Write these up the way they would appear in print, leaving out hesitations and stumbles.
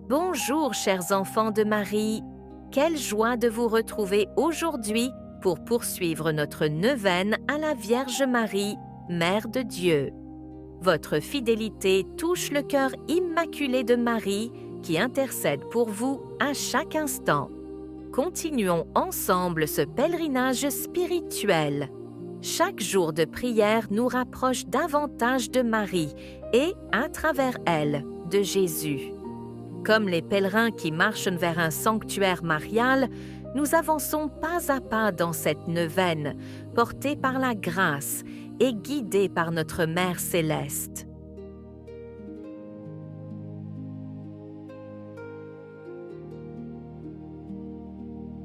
Bonjour chers enfants de Marie, quelle joie de vous retrouver aujourd'hui pour poursuivre notre neuvaine à la Vierge Marie, Mère de Dieu. Votre fidélité touche le cœur immaculé de Marie qui intercède pour vous à chaque instant. Continuons ensemble ce pèlerinage spirituel. Chaque jour de prière nous rapproche davantage de Marie et, à travers elle, de Jésus. Comme les pèlerins qui marchent vers un sanctuaire marial, nous avançons pas à pas dans cette neuvaine, portés par la grâce et guidés par notre Mère céleste.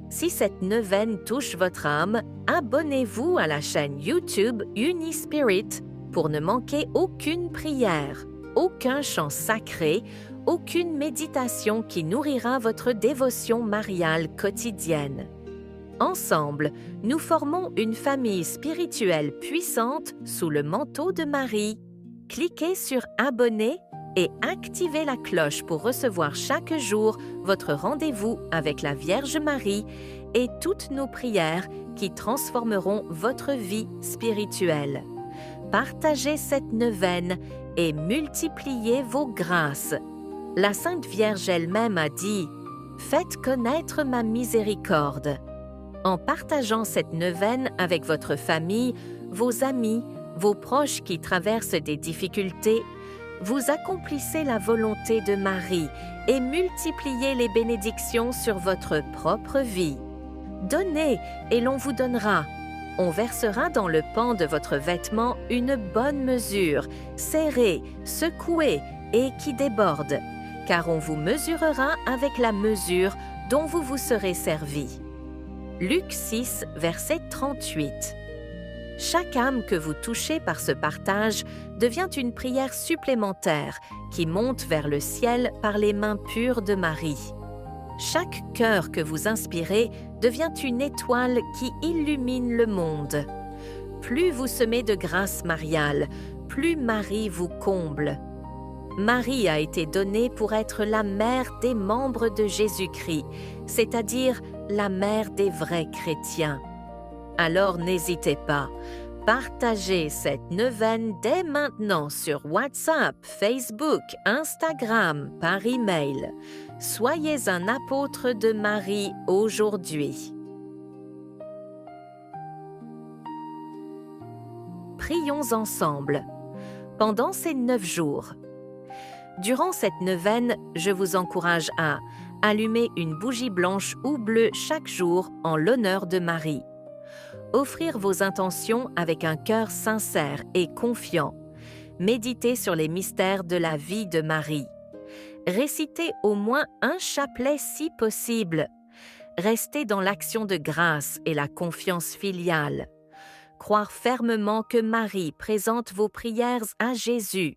Si cette neuvaine touche votre âme, abonnez-vous à la chaîne YouTube Unispirit pour ne manquer aucune prière, aucun chant sacré, aucune méditation qui nourrira votre dévotion mariale quotidienne. Ensemble, nous formons une famille spirituelle puissante sous le manteau de Marie. Cliquez sur Abonner et activez la cloche pour recevoir chaque jour votre rendez-vous avec la Vierge Marie et toutes nos prières qui transformeront votre vie spirituelle. Partagez cette neuvaine et multipliez vos grâces. La Sainte Vierge elle-même a dit « Faites connaître ma miséricorde ». En partageant cette neuvaine avec votre famille, vos amis, vos proches qui traversent des difficultés, vous accomplissez la volonté de Marie et multipliez les bénédictions sur votre propre vie. Donnez et l'on vous donnera. On versera dans le pan de votre vêtement une bonne mesure, serrée, secouée et qui déborde, car on vous mesurera avec la mesure dont vous vous serez servi. Luc 6, verset 38. Chaque âme que vous touchez par ce partage devient une prière supplémentaire qui monte vers le ciel par les mains pures de Marie. Chaque cœur que vous inspirez devient une étoile qui illumine le monde. Plus vous semez de grâce mariale, plus Marie vous comble. Marie a été donnée pour être la mère des membres de Jésus-Christ, c'est-à-dire la mère des vrais chrétiens. Alors n'hésitez pas, partagez cette neuvaine dès maintenant sur WhatsApp, Facebook, Instagram, par email. Soyez un apôtre de Marie aujourd'hui. Prions ensemble. Pendant ces 9 jours. Durant cette neuvaine, je vous encourage à allumer une bougie blanche ou bleue chaque jour en l'honneur de Marie. Offrir vos intentions avec un cœur sincère et confiant. Méditer sur les mystères de la vie de Marie. Réciter au moins un chapelet si possible. Rester dans l'action de grâce et la confiance filiale. Croire fermement que Marie présente vos prières à Jésus,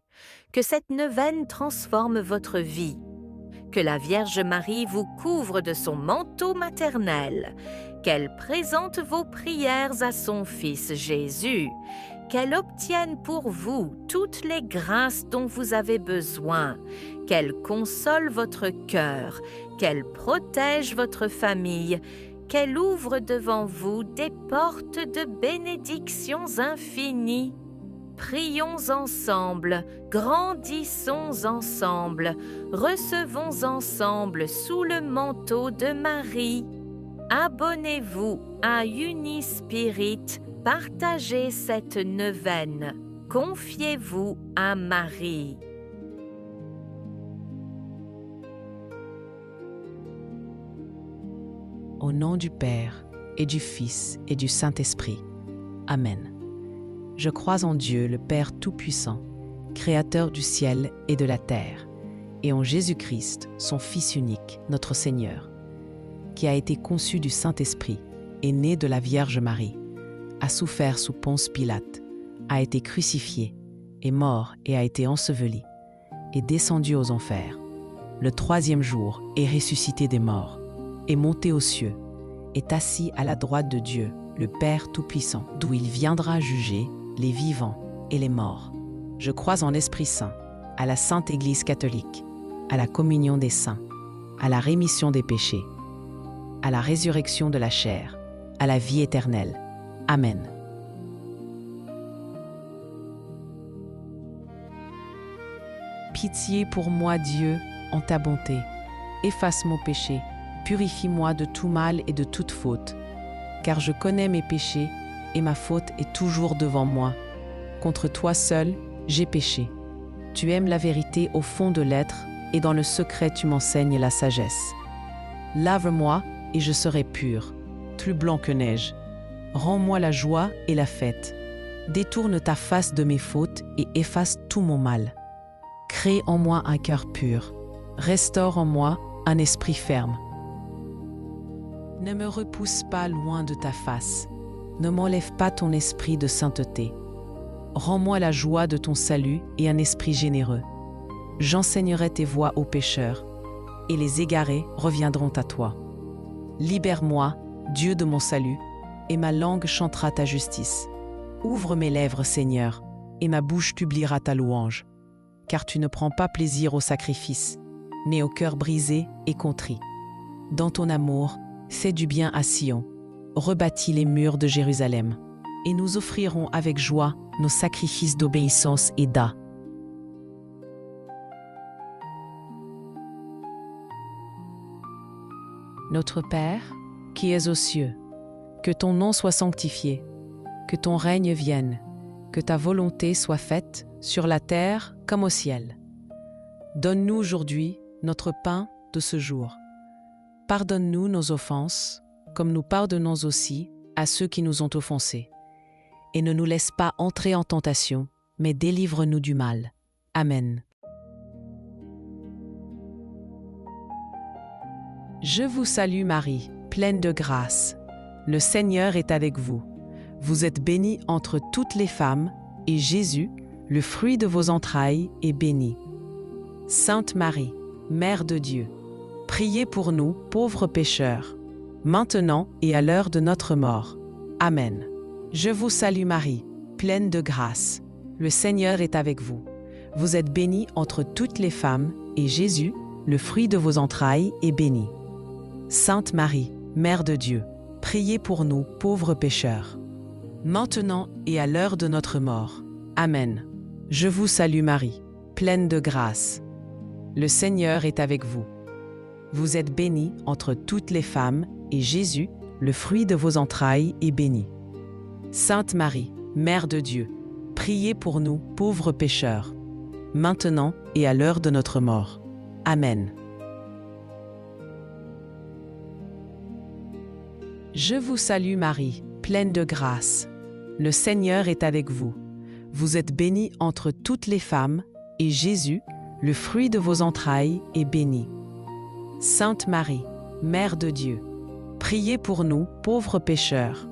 que cette neuvaine transforme votre vie, que la Vierge Marie vous couvre de son manteau maternel, qu'elle présente vos prières à son Fils Jésus, qu'elle obtienne pour vous toutes les grâces dont vous avez besoin, qu'elle console votre cœur, qu'elle protège votre famille, qu'elle ouvre devant vous des portes de bénédictions infinies. Prions ensemble, grandissons ensemble, recevons ensemble sous le manteau de Marie. Abonnez-vous à Unispirit, partagez cette neuvaine, confiez-vous à Marie. Au nom du Père, et du Fils, et du Saint-Esprit. Amen. Je crois en Dieu, le Père Tout-Puissant, Créateur du ciel et de la terre, et en Jésus-Christ, son Fils unique, notre Seigneur, qui a été conçu du Saint-Esprit, est né de la Vierge Marie, a souffert sous Ponce Pilate, a été crucifié, est mort et a été enseveli, est descendu aux enfers. Le 3e jour est ressuscité des morts, est monté aux cieux, est assis à la droite de Dieu, le Père Tout-Puissant, d'où il viendra juger les vivants et les morts. Je crois en l'Esprit Saint, à la Sainte Église catholique, à la communion des saints, à la rémission des péchés, à la résurrection de la chair, à la vie éternelle. Amen. Pitié pour moi, Dieu, en ta bonté. Efface mon péché, purifie-moi de tout mal et de toute faute, car je connais mes péchés et ma faute est toujours devant moi. Contre toi seul, j'ai péché. Tu aimes la vérité au fond de l'être et dans le secret tu m'enseignes la sagesse. Lave-moi et je serai pur, plus blanc que neige. Rends-moi la joie et la fête. Détourne ta face de mes fautes et efface tout mon mal. Crée en moi un cœur pur. Restaure en moi un esprit ferme. Ne me repousse pas loin de ta face. Ne m'enlève pas ton esprit de sainteté. Rends-moi la joie de ton salut et un esprit généreux. J'enseignerai tes voies aux pécheurs, et les égarés reviendront à toi. Libère-moi, Dieu de mon salut, et ma langue chantera ta justice. Ouvre mes lèvres, Seigneur, et ma bouche publiera ta louange. Car tu ne prends pas plaisir au sacrifice, mais au cœur brisé et contrit. Dans ton amour, fais du bien à Sion, rebâtis les murs de Jérusalem, et nous offrirons avec joie nos sacrifices d'obéissance et d'âme. Notre Père, qui es aux cieux, que ton nom soit sanctifié, que ton règne vienne, que ta volonté soit faite sur la terre comme au ciel. Donne-nous aujourd'hui notre pain de ce jour. Pardonne-nous nos offenses, comme nous pardonnons aussi à ceux qui nous ont offensés. Et ne nous laisse pas entrer en tentation, mais délivre-nous du mal. Amen. Je vous salue Marie, pleine de grâce. Le Seigneur est avec vous. Vous êtes bénie entre toutes les femmes, et Jésus, le fruit de vos entrailles, est béni. Sainte Marie, Mère de Dieu, priez pour nous, pauvres pécheurs, maintenant et à l'heure de notre mort. Amen. Je vous salue Marie, pleine de grâce. Le Seigneur est avec vous. Vous êtes bénie entre toutes les femmes, et Jésus, le fruit de vos entrailles, est béni. Sainte Marie, Mère de Dieu, priez pour nous, pauvres pécheurs, maintenant et à l'heure de notre mort. Amen. Je vous salue Marie, pleine de grâce. Le Seigneur est avec vous. Vous êtes bénie entre toutes les femmes, et Jésus, le fruit de vos entrailles, est béni. Sainte Marie, Mère de Dieu, priez pour nous, pauvres pécheurs, maintenant et à l'heure de notre mort. Amen. Je vous salue Marie, pleine de grâce. Le Seigneur est avec vous. Vous êtes bénie entre toutes les femmes, et Jésus, le fruit de vos entrailles, est béni. Sainte Marie, Mère de Dieu, priez pour nous, pauvres pécheurs,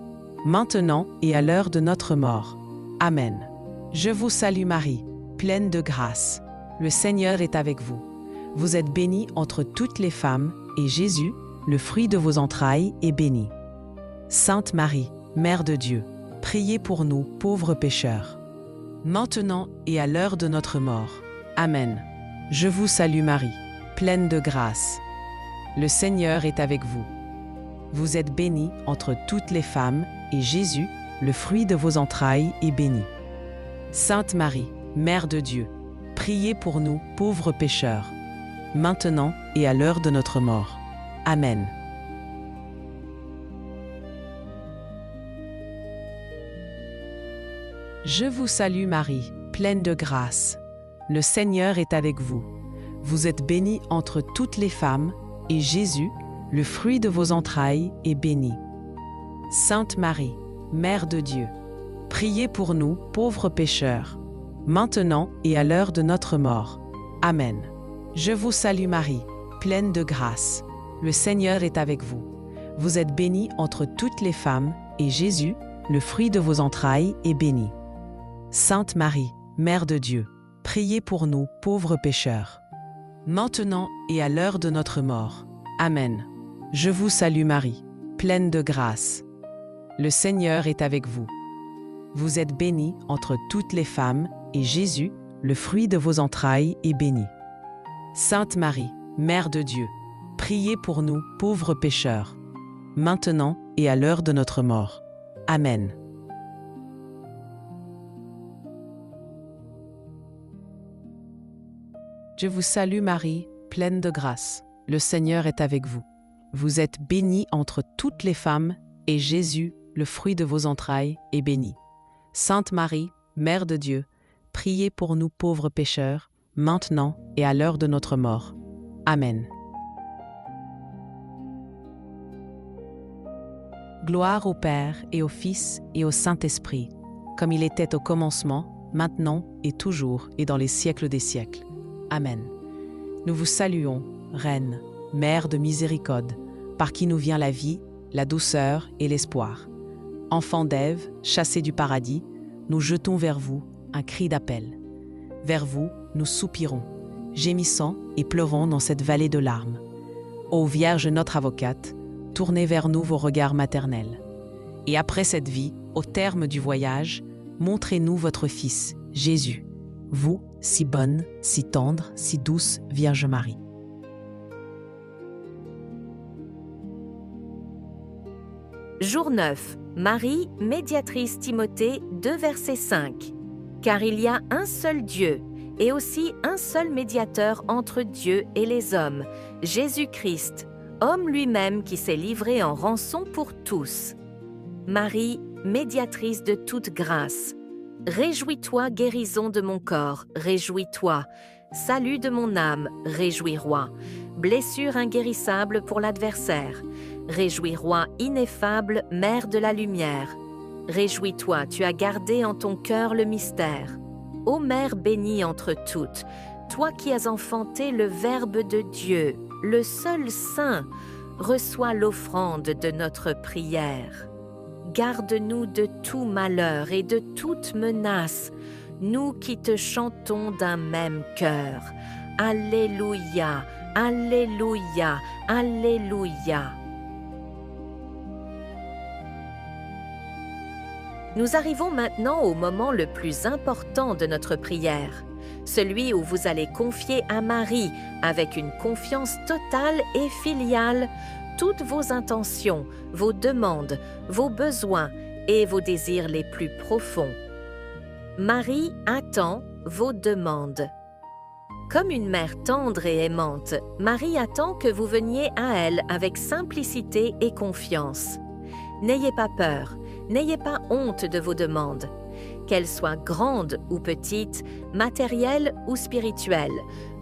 maintenant et à l'heure de notre mort. Amen. Je vous salue Marie, pleine de grâce. Le Seigneur est avec vous. Vous êtes bénie entre toutes les femmes, et Jésus, le fruit de vos entrailles, est béni. Sainte Marie, Mère de Dieu, priez pour nous, pauvres pécheurs, maintenant et à l'heure de notre mort. Amen. Je vous salue Marie, pleine de grâce. Le Seigneur est avec vous. Vous êtes bénie entre toutes les femmes, et Jésus, le fruit de vos entrailles, est béni. Sainte Marie, Mère de Dieu, priez pour nous, pauvres pécheurs, maintenant et à l'heure de notre mort. Amen. Je vous salue Marie, pleine de grâce. Le Seigneur est avec vous. Vous êtes bénie entre toutes les femmes, et Jésus, le fruit de vos entrailles, est béni. Sainte Marie, Mère de Dieu, priez pour nous, pauvres pécheurs, maintenant et à l'heure de notre mort. Amen. Je vous salue Marie, pleine de grâce. Le Seigneur est avec vous. Vous êtes bénie entre toutes les femmes, et Jésus, le fruit de vos entrailles, est béni. Sainte Marie, Mère de Dieu, priez pour nous, pauvres pécheurs, maintenant et à l'heure de notre mort. Amen. Je vous salue Marie, pleine de grâce. Le Seigneur est avec vous. Vous êtes bénie entre toutes les femmes, et Jésus, le fruit de vos entrailles, est béni. Sainte Marie, Mère de Dieu, priez pour nous, pauvres pécheurs, maintenant et à l'heure de notre mort. Amen. Je vous salue Marie, pleine de grâce. Le Seigneur est avec vous. Vous êtes bénie entre toutes les femmes, et Jésus, le fruit de vos entrailles, est béni. Sainte Marie, Mère de Dieu, priez pour nous pauvres pécheurs, maintenant et à l'heure de notre mort. Amen. Gloire au Père et au Fils et au Saint-Esprit, comme il était au commencement, maintenant et toujours et dans les siècles des siècles. Amen. Nous vous saluons, Reine, Mère de miséricorde, par qui nous vient la vie, la douceur et l'espoir. Enfants d'Ève, chassés du paradis, nous jetons vers vous un cri d'appel. Vers vous, nous soupirons, gémissant et pleurons dans cette vallée de larmes. Ô Vierge notre avocate, tournez vers nous vos regards maternels. Et après cette vie, au terme du voyage, montrez-nous votre Fils, Jésus, vous, si bonne, si tendre, si douce Vierge Marie. Jour 9. Marie, médiatrice Timothée 2, verset 5. Car il y a un seul Dieu, et aussi un seul médiateur entre Dieu et les hommes, Jésus-Christ, homme lui-même qui s'est livré en rançon pour tous. Marie, médiatrice de toute grâce. Réjouis-toi, guérison de mon corps, réjouis-toi. Salut de mon âme, réjouis-roi. Blessure inguérissable pour l'adversaire. Réjouis-roi ineffable, mère de la lumière. Réjouis-toi, tu as gardé en ton cœur le mystère. Ô Mère bénie entre toutes, toi qui as enfanté le Verbe de Dieu, le seul Saint, reçois l'offrande de notre prière. Garde-nous de tout malheur et de toute menace, nous qui te chantons d'un même cœur. Alléluia, Alléluia, Alléluia. Nous arrivons maintenant au moment le plus important de notre prière, celui où vous allez confier à Marie, avec une confiance totale et filiale, toutes vos intentions, vos demandes, vos besoins et vos désirs les plus profonds. Marie attend vos demandes. Comme une mère tendre et aimante, Marie attend que vous veniez à elle avec simplicité et confiance. N'ayez pas peur, n'ayez pas honte de vos demandes. Qu'elles soient grandes ou petites, matérielles ou spirituelles,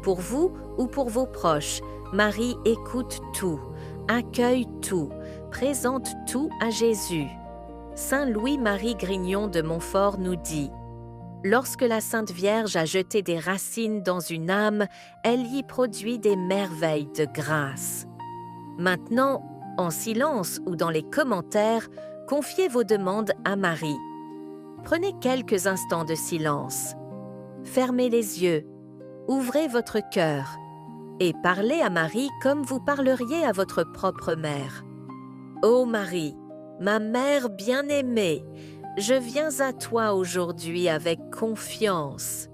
pour vous ou pour vos proches, Marie écoute tout, accueille tout, présente tout à Jésus. Saint Louis-Marie Grignon de Montfort nous dit « Lorsque la Sainte Vierge a jeté des racines dans une âme, elle y produit des merveilles de grâce. » Maintenant, en silence ou dans les commentaires, confiez vos demandes à Marie. Prenez quelques instants de silence. Fermez les yeux, ouvrez votre cœur et parlez à Marie comme vous parleriez à votre propre mère. Ô Marie, ma mère bien-aimée, je viens à toi aujourd'hui avec confiance.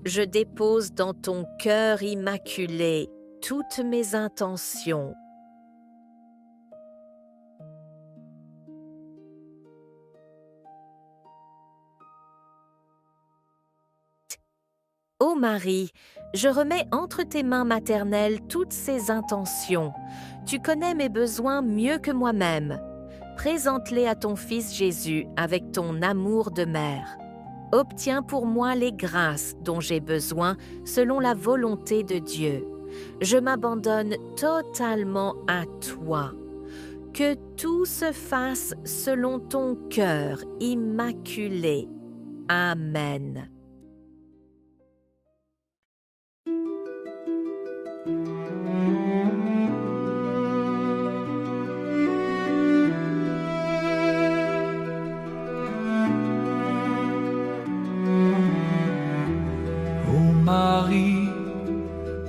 Je dépose dans ton cœur immaculé toutes mes intentions. Ô Marie, je remets entre tes mains maternelles toutes ces intentions. Tu connais mes besoins mieux que moi-même. Présente-les à ton Fils Jésus avec ton amour de mère. Obtiens pour moi les grâces dont j'ai besoin selon la volonté de Dieu. Je m'abandonne totalement à toi. Que tout se fasse selon ton cœur immaculé. Amen. Marie,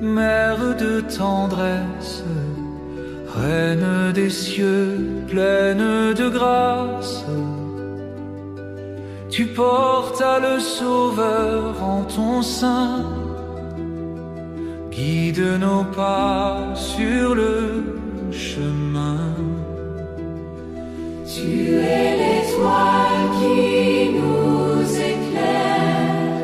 mère de tendresse, reine des cieux, pleine de grâce, tu portes à le Sauveur en ton sein, guide nos pas sur le chemin. Tu es l'étoile qui nous éclaire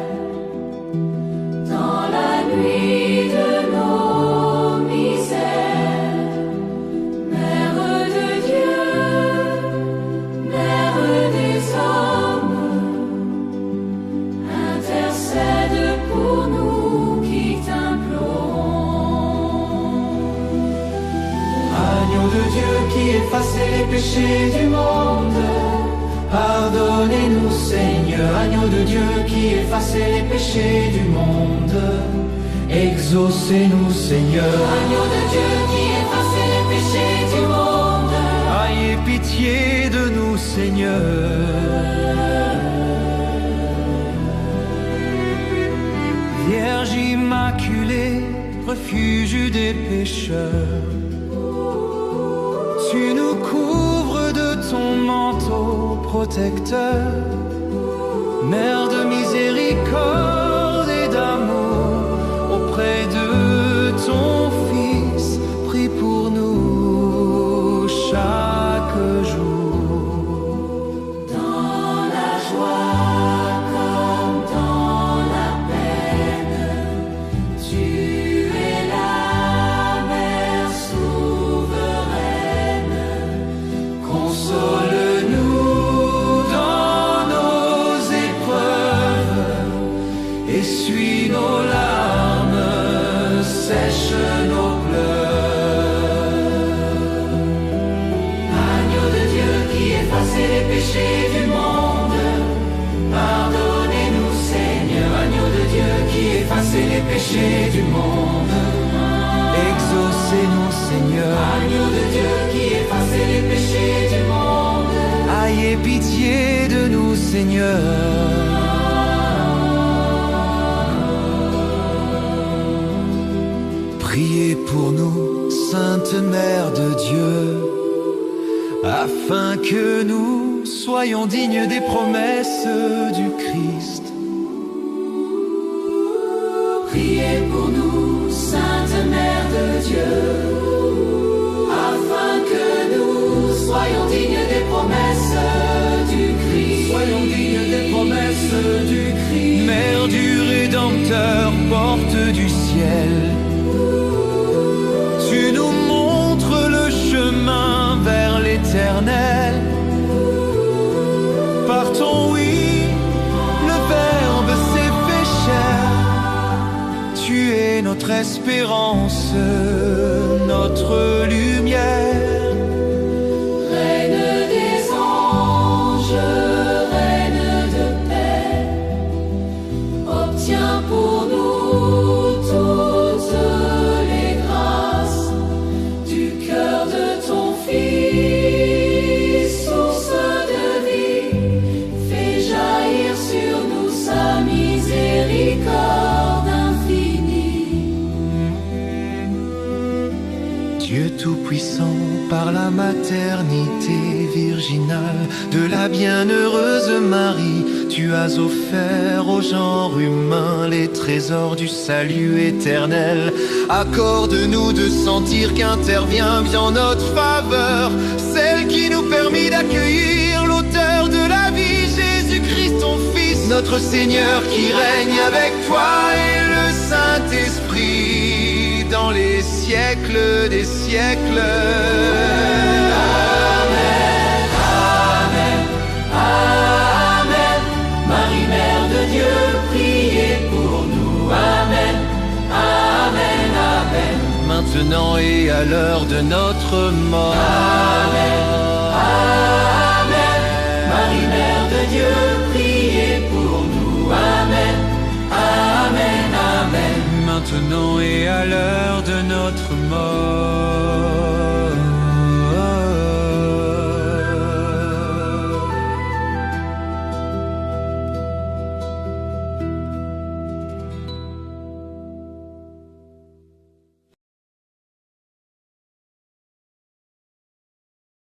dans la nuit de nos misères. Mère de Dieu, Mère des hommes, intercède pour nous qui t'implorons. Agneau de Dieu qui effacez les péchés du monde, pardonnez-nous Seigneur. Agneau de Dieu qui effacez les péchés du monde, exaucez-nous Seigneur. Agneau de Dieu qui effacez les péchés du monde, Ayez pitié de nous Seigneur. Vierge immaculée, refuge des pécheurs, tu nous couvres de ton manteau protecteur. Mère de miséricorde et d'amour, auprès de ton Fils, prie pour nous chaque jour. dans la joie comme dans la peine, tu es la mère souveraine. Console-nous dans nos épreuves, essuie nos larmes, sèche nos pleurs. Agneau de Dieu qui effacez les péchés du monde, pardonnez-nous Seigneur. Agneau de Dieu qui effacez les péchés du monde, Exaucez-nous Seigneur. Agneau de Dieu qui effacez les péchés du monde. Ayez pitié de nous Seigneur. Priez pour nous, Sainte Mère de Dieu, afin que nous soyons dignes des promesses du Christ. Priez pour nous, Sainte Mère de Dieu, afin que nous soyons dignes des promesses du Christ. Soyons dignes des promesses du Christ. Mère du Rédempteur, porte du ciel, tu nous montres le chemin vers l'éternel. Par ton oui, le Verbe s'est fait chair. Tu es notre espérance, notre lumière. Reine des anges, Reine de paix, obtiens pour nous toutes les grâces du cœur de ton Fils, source de vie. Fais jaillir sur nous sa miséricorde infinie. Dieu Tout-Puissant, par la maternité virginale de la bienheureuse Marie, tu as offert au genre humain les trésors du salut éternel. Accorde-nous de sentir qu'intervient bien notre faveur, celle qui nous permet d'accueillir l'auteur de la vie, Jésus-Christ ton Fils, notre Seigneur, qui règne avec toi et le Saint-Esprit dans les siècles des siècles. Amen, Amen, Amen. Marie, Mère de Dieu, priez pour nous. Amen, Amen, Amen. Maintenant et à l'heure de notre mort. Amen, Amen. Marie, Mère de Dieu, priez pour nous. Amen, Amen, Amen. Maintenant et à l'heure de notre mort.